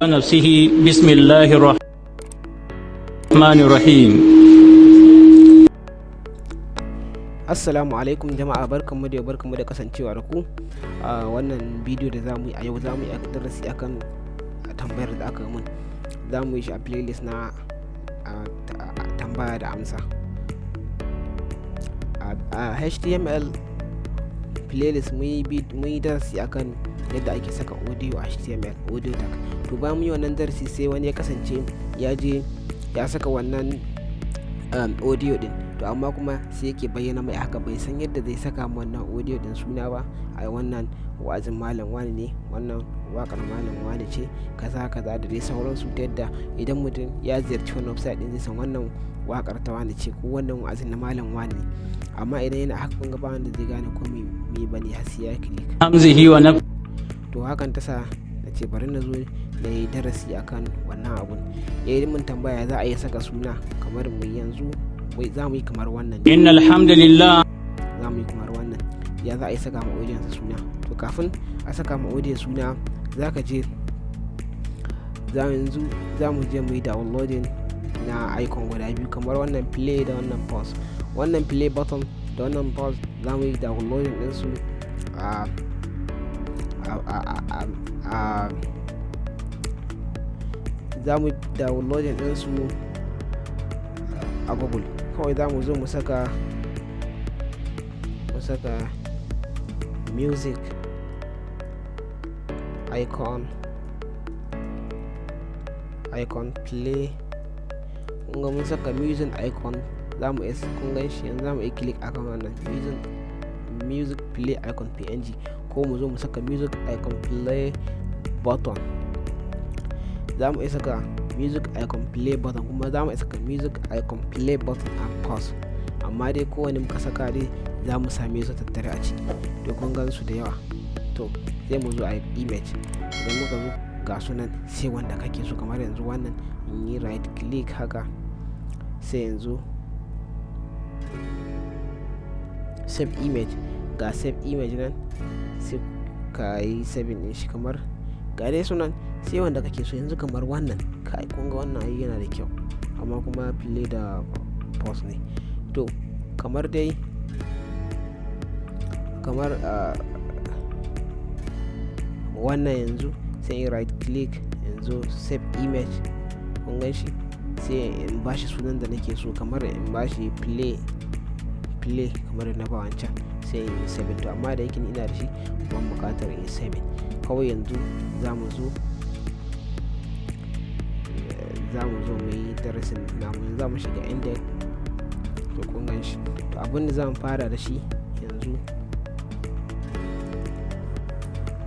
نفسه بسم الله الرحمن الرحيم. Assalamu alaikum jama'a, barkanmu da kasancewa da ku a wannan bidiyo da zamu yi a yau. Zamu yi darasi akan tambayar da aka mun. Zamu yi shi a playlist na tambaya da amsa. A HTML playlist mun yi darasi akan yadda ake saka audio a HTML audio tag. To bayan mun yi wannan darasi sai wani ya kasance ya je ya saka wannan audio din, to amma kuma sai yake bayyana mai haka bai san yadda zai saka wannan audio din suna ba. A wannan wa'azin malam wani ne, wannan wakar malam wani ce, kaza kaza da dai sauransu, ta yadda idan mutum ya ziyarci wannan website din zai san wannan wakar ta wani ce ko wannan wa'azin na malam wani ne. Amma idan yana haka kun ga ba wanda zai gane ko me bane har sai ya click. To hakan ta sa na ce bari na zo da yi darasi akan wannan abun. Ya yi mun tambaya za a iya saka suna kamar mu yanzu za mu yi kamar wannan. Innal hamdalillah. Za mu yi kamar wannan. Ya za a yi saka ma audiyon suna. To kafin a saka ma audiyon suna za ka je za mu je mu yi downloading na icon guda biyu kamar wannan play da wannan pause. Wannan play button da wannan pause za mu yi downloading ɗinsu za mu downloading ɗinsu a Google. Kawai za mu zo mu saka music icon play. Kun ga mun saka music icon, za mu kun gan shi yanzu za mu yi click akan wannan music play icon png, ko mu zo mu saka music icon play button. Za mu saka music icon play button, kuma za mu saka music icon play button and pause. Amma dai kowane muka saka dai za mu same su tattare a ciki. To kun gan su da yawa. To sai mu zo a image. Idan muka zo ga sunan sai wanda kake so, kamar yanzu wannan in yi right click haka, sai yanzu save image. Ga save image nan sai ka yi saving din shi, kamar ga dai sunan sai wanda kake so. Yanzu kamar wannan, kai kun ga wannan ai yana da kyau amma kuma play da pause ne. To kamar dai wannan yanzu sai in right click, yanzu save image. Kun gan shi sai in bashi sunan da nake so, kamar in bashi play kamar na ba wancan, sai in yi 7. To amma da yake ina da shi ban bukatar in 7. Kawai yanzu za mu zo mu yi darasin namu. Za mu shiga index. To kun gan shi. To abin da za mu fara da shi yanzu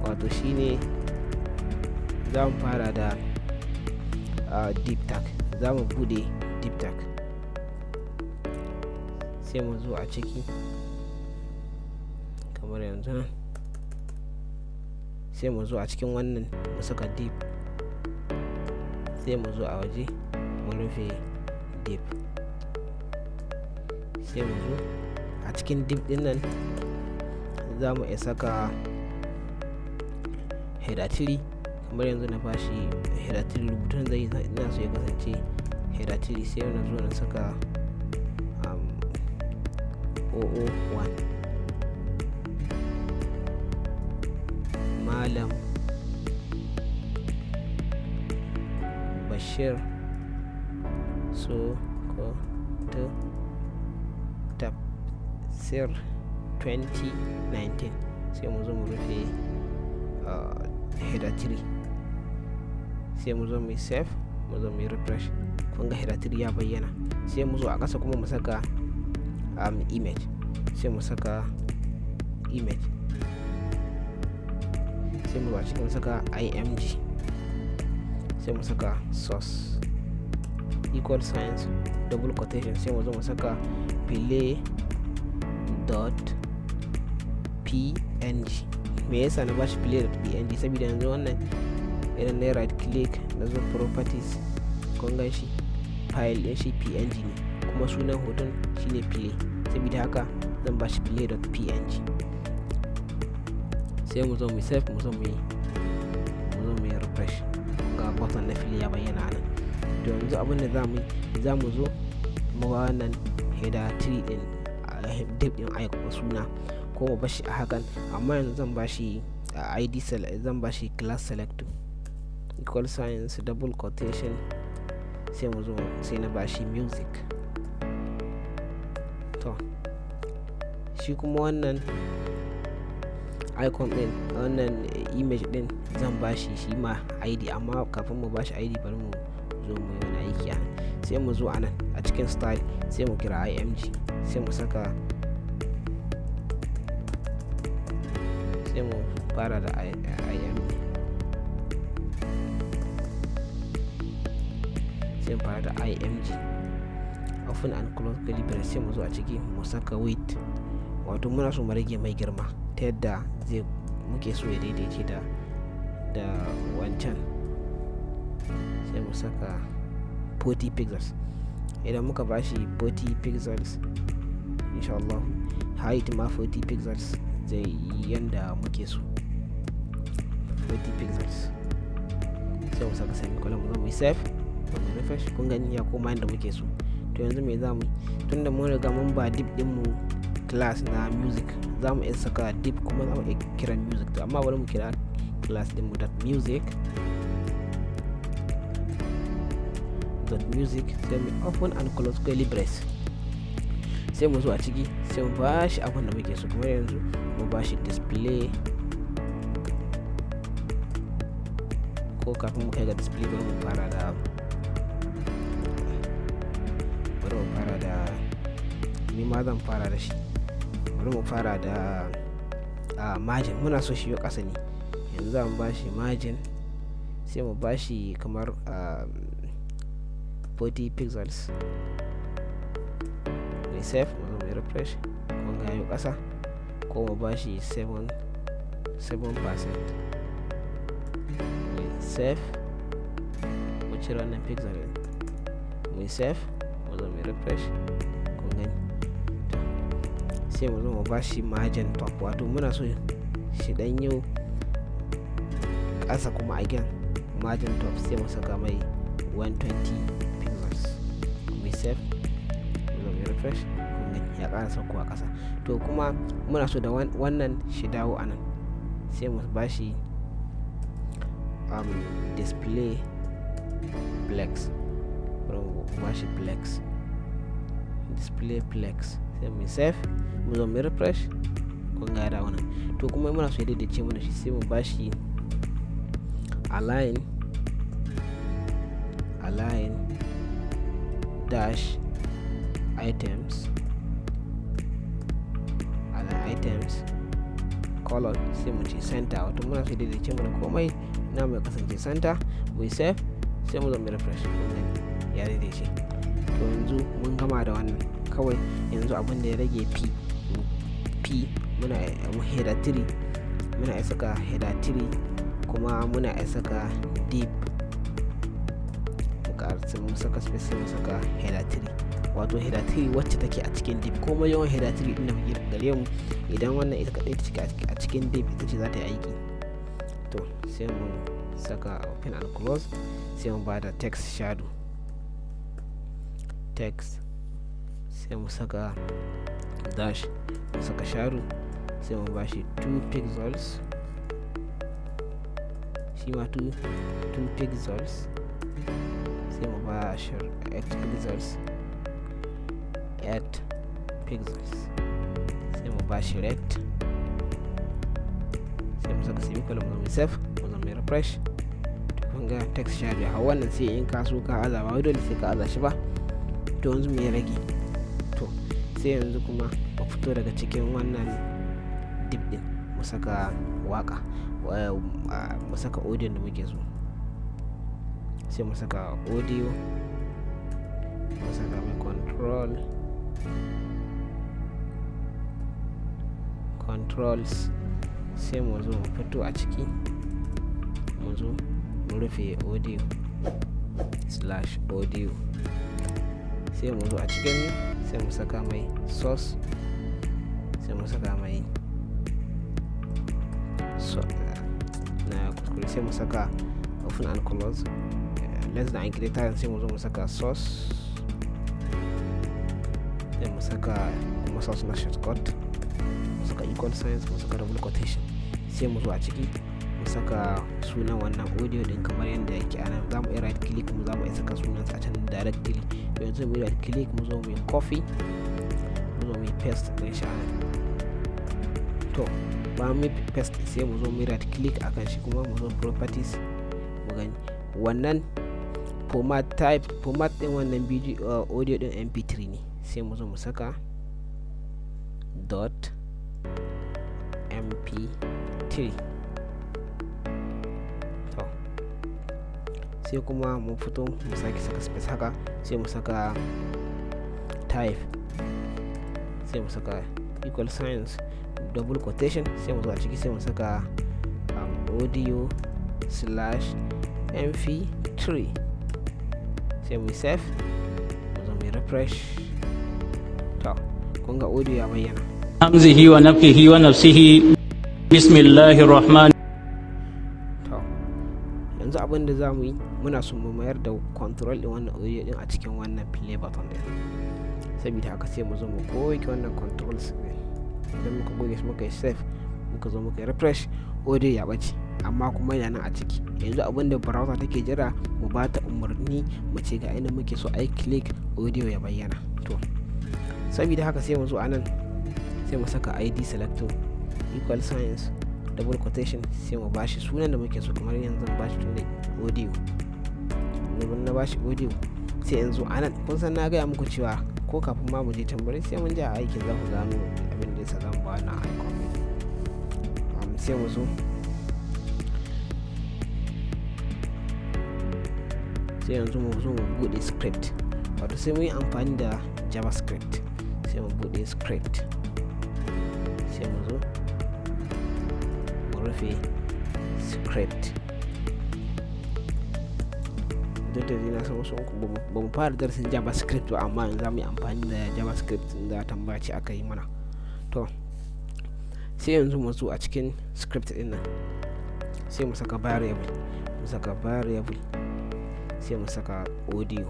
wato shine za mu fara da deep tag. Za mu bude deep tag, sai mu zo a ciki kamar yanzu nan, sai mu zo a cikin wannan mu saka deep, sai mu zo a waje mu rufe deep, sai mu zo a cikin deep din nan za mu iya saka header 3. kamar yanzu na bashi header 3, rubutun zai ina so ya kasance header 3, sai na zo na saka 001 Malam Bashir Sokoto Tafsir 2019, sai mu zo mu rufe header 3, sai mu zo mu save, mu zo mu refresh. Kun ga header 3 ya bayyana. Sai mu zo a ƙasa kuma mu saka image, sai mu saka image, sai mu zo a cikin mu saka img, sai mu saka source equal signs double quotation, sai mu zo mu saka play.png. Me yasa na bashi play.png? Saboda yanzu wannan idan na right click na zo properties, kun gan shi file din shi png ne, kuma sunan hoton shine play. Saboda haka zan bashi play.png. sai mu zo mu save, mu zo mu yi refresh. ga button na fili ya bayyana nan. To yanzu abin da za mu zo mu ba wannan header 3 din div din icon suna, ko mu bashi a hakan, amma yanzu zan bashi id zan bashi class select equal signs double quotation, sai mu zo sai na bashi music. To shi kuma wannan icon din, wannan image din zan bashi shi ma id, amma kafin mu bashi id bari mu zo mu yi wani aiki a nan. Sai mu zo a nan a cikin style sai mu kira img, sai mu saka, sai mu fara da img, sai mu fara da img open and close curly brace, sai mu zo a ciki mu saka weight, wato muna so mu rage mai girma ta yadda zai muke so ya daidaice da wancan. Sai mu saka 40 pixels. Idan muka bashi 40 pixels, inshallah height ma 40 pixels zai yi yanda muke so, 40 pixels. Sai mu saka semicolon, mu zo mu yi save, mu refresh, kun gani ya koma yanda muke so. To yanzu me zamu yi, tunda mun riga mun ba div din mu class na music, za mu iya saka div kuma za mu iya kira music. To amma bari mu kira class din mu .music, sai mu open and close curly brace, sai mu zo a ciki sai mu bashi abin da muke so. Kuma yanzu mu bashi display, ko kafin mu kai ga display bari mu fara da ni ma zan fara da shi. Bari mu fara da margin, muna so shi ya kasa ne. Yanzu za mu bashi margin, sai mu bashi kamar 40 pixels. Mai save, mu zo mai refresh, kun ga yau kasa, ko mu bashi 7%. Mai save, mu cire wannan pixel din, mai save, mu zo mai refresh, kun gani. Sai mu zo mu bashi margin top, wato muna so shi dan yau kasa kuma again margin top, sai mu saka mai 120 pixels. Mai save, mu zo mai refresh, kun gani ya ƙara saukowa kasa. To kuma muna so da wannan shi dawo anan, sai mu bashi display plex, mu bashi plex, display plex, sai mu save, mu zo mu refresh, kun ga da wannan. To kuma muna so ya daidaice mu da shi, sai mu bashi align dash items, color, sai mu ce center, wato muna so ya daidaice mu da komai na mai kasance center. mu save, sai mu zo mu refresh, kun gani ya daidaice. To yanzu mun gama da wannan, kawai yanzu abin da ya rage p muna header 3, muna iya saka header 3, kuma muna iya saka div, mu saka space, mu saka header 3, wato header 3 wacce take a cikin div. Kuma yawan header 3 din da muke gare mu, idan wannan ita kadai take a cikin div, ita ce za ta yi aiki. To sai mu saka open and close, sai mu bada text shadow, text, sai mu saka dash, mu saka shadow, sai mu bashi 2 pixels, shi ma 2 pixels, sai mu bashi 8 pixels, 8 pixels, sai mu bashi red, sai mu saka semicolon, mu save, mu zo mu refresh. To kun ga text shadow a wannan, sai in ka so ka aza, ba dole sai ka aza shi ba. To yanzu me ya rage? To sai yanzu kuma mu fito daga cikin wannan div din, mu saka waka, mu saka audio da muke so. Sai mu saka audio, mu saka mai controls, sai mu zo mu fito a ciki, mu zo mu rufe audio /audio, sai mu zo a cikin, sai mu saka mai source, sai mu saka mai na kuskure, sai mu saka open and close, less than greater, sai mu zo mu saka source, sai mu saka kuma source na shortcut, mu saka equal signs, mu saka double quotation, sai mu zo a ciki mu saka sunan wannan audio din kamar yadda yake ana. Za mu iya right click, mu za mu iya saka sunan a can directly. Yanzu mu right click, mu zo mu yi copy, mu zo mu yi paste din shi anan. To ba mu paste sai mu zo mu right click akan shi, kuma mu zo properties, mu gani wannan format type, format din wannan video audio din mp3 ne, sai mu zo mu saka dot mp3. to sai kuma mu fito mu sake saka space haka, sai mu saka type, sai mu saka equal signs, double quotation, sai mu zo a ciki sai mu saka audio slash mp3, sai mu save, mu zo mu refresh. to kun ga audio ya bayyana. hamzihi wa nafthihi wa nafsihi. Bismillahir rahman. to yanzu abin da zamu yi, muna so mu mayar da control din wannan audio din a cikin wannan play button din. Saboda haka sai mu zo mu goge wannan controls din. Idan muka goge shi muka yi save, muka zo muka yi refresh, audio ya bace, amma kuma yana nan a ciki. Yanzu abin da browser take jira mu ba ta umarni, mu ce ga inda muke so ai click audio ya bayyana. To saboda haka sai mu zo anan, sai mu saka id selector, equal signs, double quotation, sai mu bashi sunan da muke so. Kamar yanzu zan bashi tunda audio, na bashi audio, sai yanzu anan kun san na gaya muku cewa ko kafin ma mu je tambari sai mun je a aikin za ku gano abin da yasa zan ba na icon. sai mu zo sai yanzu mu zo mu bude script, wato sai mu yi amfani da javascript. Sai mu bude script, sai mu zo mu rufe script. duk da na san wasu ba mu fara darasin javascript ba, amma yanzu za mu yi amfani da javascript da tambaya ce aka yi mana. to sai yanzu mu zo a cikin script din nan, sai mu saka variable, sai mu saka audio,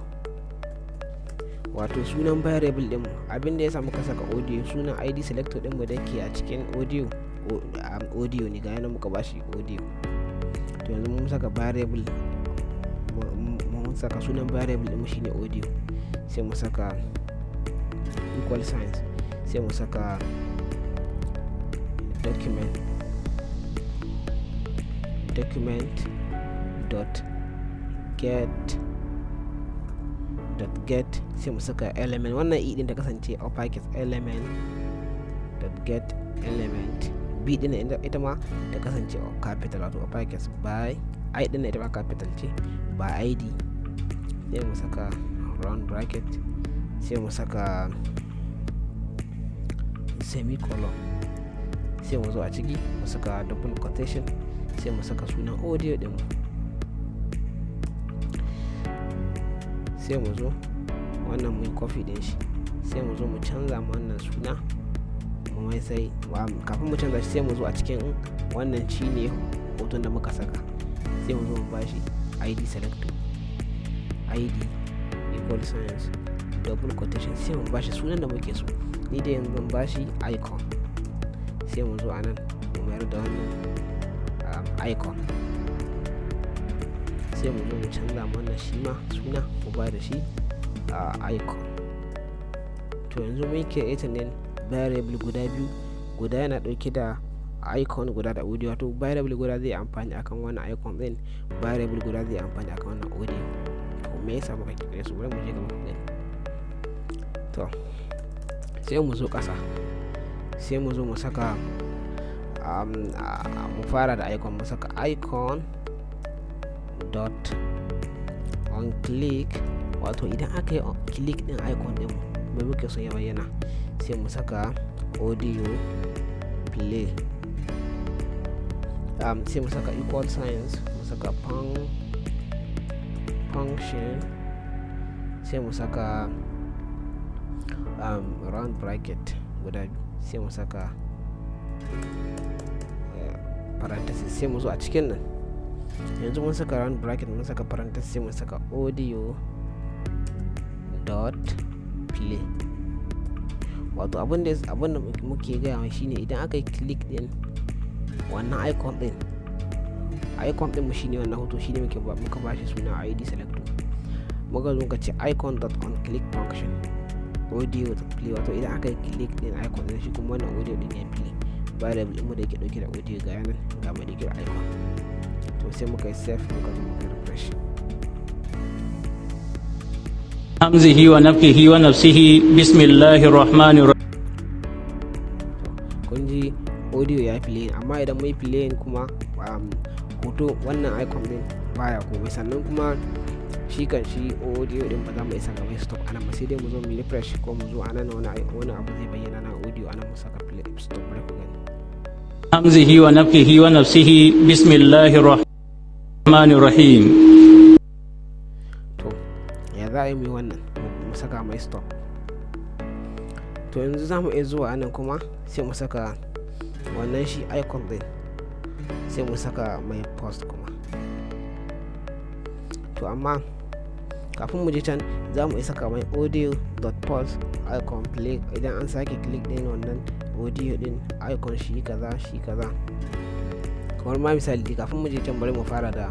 wato sunan variable din mu. Abin da yasa muka saka audio, sunan id selector din mu da ke a cikin audio ne, ga yana muka bashi audio. to yanzu mun saka variable, mun saka sunan variable din mu shine audio, sai mu saka equal signs, sai mu saka document dot get, sai mu saka element. Wannan e din da kasance uppercase, element dot get element. b din ita ma da kasance capital, wato uppercase. by i din ita ma capital ce, by id, sai mu saka round bracket, sai mu saka semicolon, sai mu zo a ciki mu saka double quotation, sai mu saka sunan audio din mu. sai mu zo wannan mu yi copy din shi, sai mu zo mu canza mu wannan suna mu mai. sai kafin mu canza shi sai mu zo a cikin wannan shine hoton da muka saka, sai mu zo mu bashi id selector, id equal signs, double quotation, sai mu bashi sunan da muke so. Ni da yanzu zan bashi icon, sai mu zo anan mu mayar da wannan icon, sai mu zo mu canza wannan shi ma suna, mu ba da shi icon. to yanzu mun create ne variable guda biyu, guda yana dauke da icon, guda da audio. wato variable guda zai amfani akan wannan icon din, variable guda zai amfani akan wannan audio. to me yasa muka kire su? bari mu je gaba ku gani. to sai mu zo kasa, sai mu zo mu saka mu fara da icon, mu saka icon dot on click, wato idan aka yi click din icon din mai muke so ya bayyana, sai mu saka audio play, sai mu saka equal signs, mu saka function, sai mu saka round bracket guda biyu, sai mu saka parenthesis, sai mu zo a cikin nan yanzu mun saka round bracket, mun saka parenthesis, sai mun saka audio dot play. Wato abin da muke gaya mai shine idan aka yi click din wannan icon din mu shine wannan hoto, shine muka bashi suna id selector, muka zo ka ce icon dot on click function audio dot play. wato idan aka yi click din icon din shi kuma wannan audio din ya play, variable din mu da yake dauke da audio ga yanan ga mai da icon. To sai muka yi save, muka zo muka refresh. hamzihi wa nafthihi wa nafsihi bismillahir rahmanir rahim. Kun ji audio ya play, amma idan mai play kuma hoto wannan icon din baya komai, sannan kuma shi kan shi audio din ba za mu isa ga mai stop anan ba, sai dai mu zo mu refresh ko mu zo anan wani abu zai bayyana na audio anan mu saka play stop, bari ku gani. hamzihi wa nafthihi wa nafsihi bismillahir rahmanir rahim. To ya za a yi mu wannan, mu saka mai stop. To yanzu za mu iya zuwa anan kuma sai mu saka wannan shi icon din, sai mu saka mai post kuma. To amma kafin mu je can za mu saka mai audio dot pause icon play. Idan an sake click din wannan audio din icon shi kaza kamar ma misali kafin mu je can bari mu fara da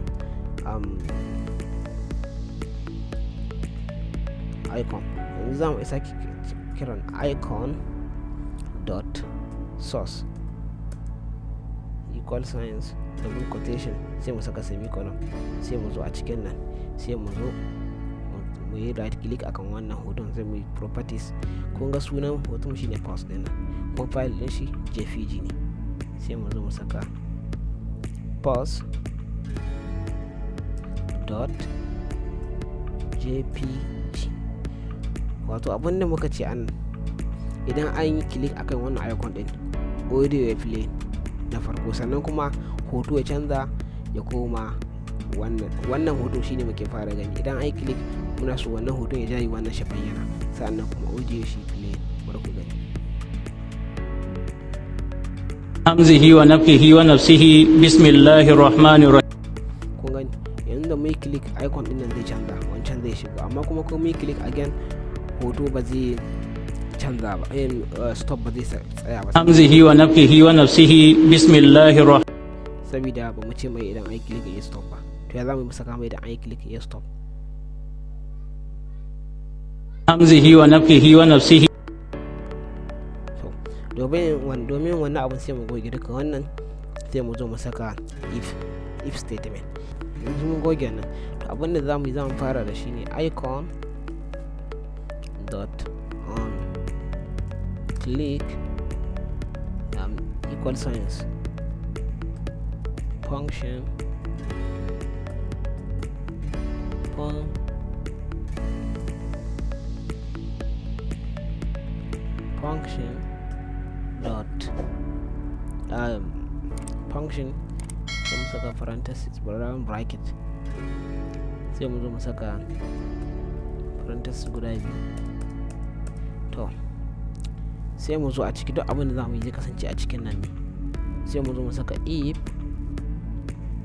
icon. yanzu za mu sake kiran icon dot source equal signs double quotation, sai mu saka semicolon, sai mu zo a cikin nan, sai mu zo mu yi right click akan wannan hoton, sai mu yi properties. kun ga sunan hoton shine post din nan, kuma file din shi jpg ne, sai mu zo mu saka post dot jpg. wato abinda muka ce an idan an yi click akan wannan icon din audio ya play na farko, sannan kuma hoto ya canza ya koma wannan hoto shine muke fara gani. idan an yi click muna so wannan hoto ya jayi wannan shi bayyana, sannan kuma audio shi play, bari ku gani. hamzihi wa nafthihi wa nafsihi bismillahir rahmanir rahim. kun gani yanzu da mai click icon din nan zai canza, wancan zai shigo, amma kuma ko mai click again hoto ba zai canza ba, stop ba zai tsaya ba. hamzihi wa nafthihi wa nafsihi bismillahir rahim. Sabida ba mu ce mai idan ai click ya stop ba, to ya zamu saka mai idan ai click ya stop. hamzihi wa nafthihi wa nafsihi. domin wannan abun sai mu goge duka wannan, sai mu zo mu saka if statement. yanzu mun goge nan, to abin da zamu fara da shi ne icon dot on click equal signs function dot function, sai mu saka parenthesis round bracket, sai mu zo mu saka parenthesis guda biyu. to sai mu zo a ciki duk abin da zamu yi zai kasance a cikin nan ne, sai mu zo mu saka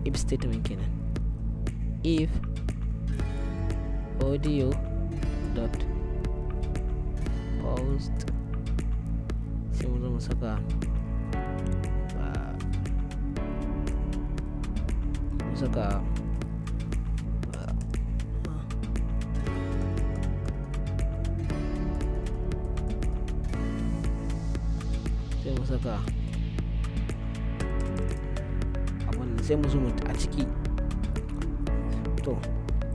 if statement kenan, if audio dot post, sai mu zo mu saka abin sai mu zo a ciki. to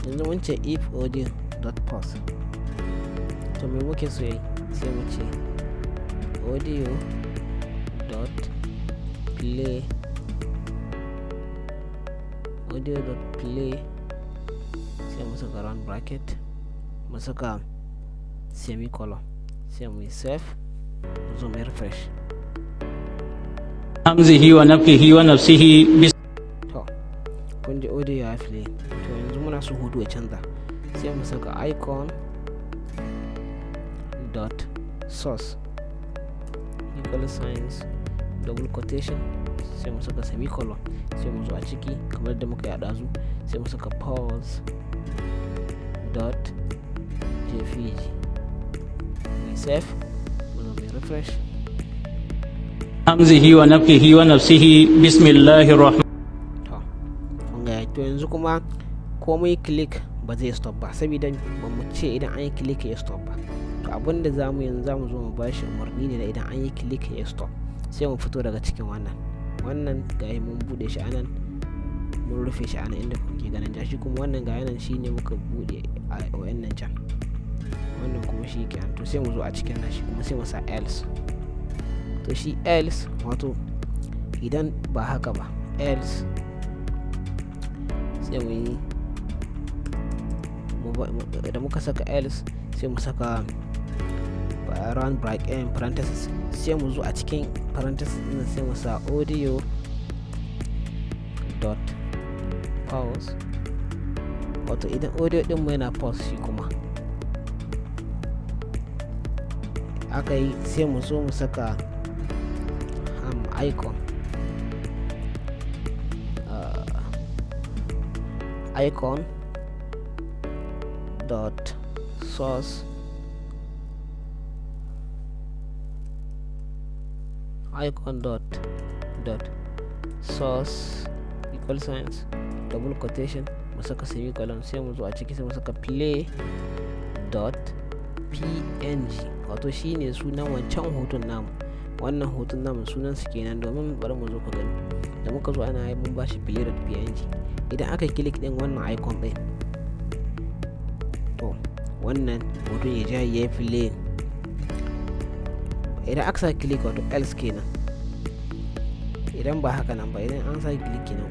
yanzu mun ce if audio dot pause, to me muke so yi, sai mu ce audio dot play sai mu saka round bracket, mu saka semicolon, sai mu yi save, mu zo mu refresh. hamzihi wa nafthihi wa nafsihi. to kun ji audio ya play. to yanzu muna so hoto ya canza, sai mu saka icon dot source equal signs double quotation sai mu saka semicolon, sai mu zo a ciki kamar da muka yada zu sai mu saka pause dot jpg, mai save mu zo mai refresh. hamzihi wa nafihi wa nafsihi bismillahir rahman. To yanzu kuma komai click ba zai stop ba saboda ba mu ce idan an yi click ya stop ba. To abinda zamu yanzu zamu zo mu bashi umarni ne da idan an yi click ya stop, sai mu fito daga cikin wannan gayi mun bude shi anan, mun rufe shi anan inda kuke ganin ja, shi kuma wannan ga yanan shine muka bude a wayannan can, wannan kuma shi kenan. To sai mu zo a cikin nan shi kuma sai mu sa else. To shi else wato idan ba haka ba, else sai mu yi da muka saka else sai mu saka round bracket parenthesis, sai mu zo a cikin parenthesis din sai mu sa audio dot pause, wato idan audio din mu yana pause shi kuma aka yi sai mu zo mu saka icon dot source equal signs double quotation mu saka semicolon, sai mu zo a ciki sai mu saka play dot png, wato shine sunan wancan hoton namu. Wannan hoton namu sunan su kenan, domin bari mu zo ka gani da muka zo ana mun bashi play dot png. Idan aka click din wannan icon din, to wannan hoton ya ja ya play. Idan aka sa click wato else kenan, idan ba haka nan ba, idan an sa click kenan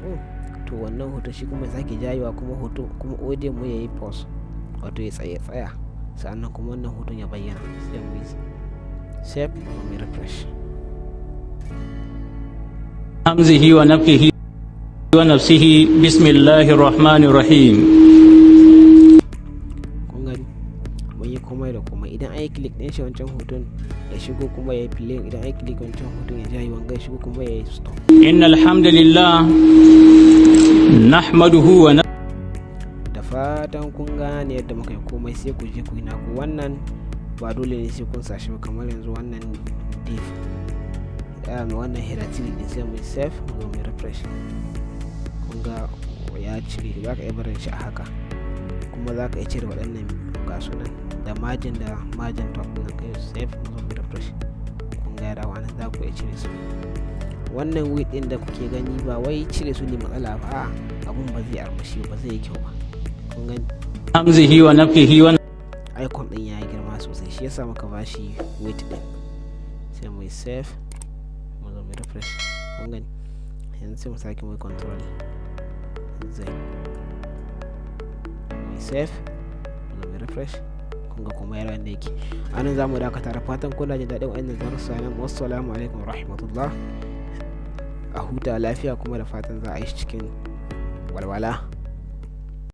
to wannan hoton shi kuma sake jayewa kuma hoto kuma audio mu yayi pause, wato ya tsaya sannan kuma wannan hoton ya bayyana. Sai mu yi save mu refresh. hamzihi wa nafihi wa nafsihi bismillahir rahmanir rahim. Kun gani mun yi komai da komai. Idan an yi click din shi wancan hoton ya shigo kuma ya yi play, idan an yi click wancan hoton ya jayi wanga ya shigo kuma ya yi stop. innal hamdalillah nahmaduhu wa da fatan kun gane yadda muka yi komai, sai ku je ku yi naku. Wannan ba dole ne sai kun sashi ba, kamar yanzu wannan div wannan heratiri din sai mu save mu zo mu refresh. Kun ga ya cire, za ka iya barin shi a haka, kuma za ka iya cire waɗannan ga sunan da margin top din kai save mu zo mu refresh. Kun ga da wannan za ku iya cire su. Wannan width din da kuke gani ba wai cire su ne matsala ba, abun ba zai armashi ba zai yi kyau ba. Kun gani hamzihi wa nafihi wa icon din yayi girma sosai, shi yasa muka bashi width din. Sai mu save mu zo mu refresh. Kun gani yanzu sai mu sake mu control Z, mu save mu zo mu refresh. Kun ga kuma yaran da yake anan zamu dakata. Da fatan kuna jin daɗin wannan darussa nan. Wassalamu alaikum warahmatullah. A huta lafiya kuma da fatan za a yi cikin walwala.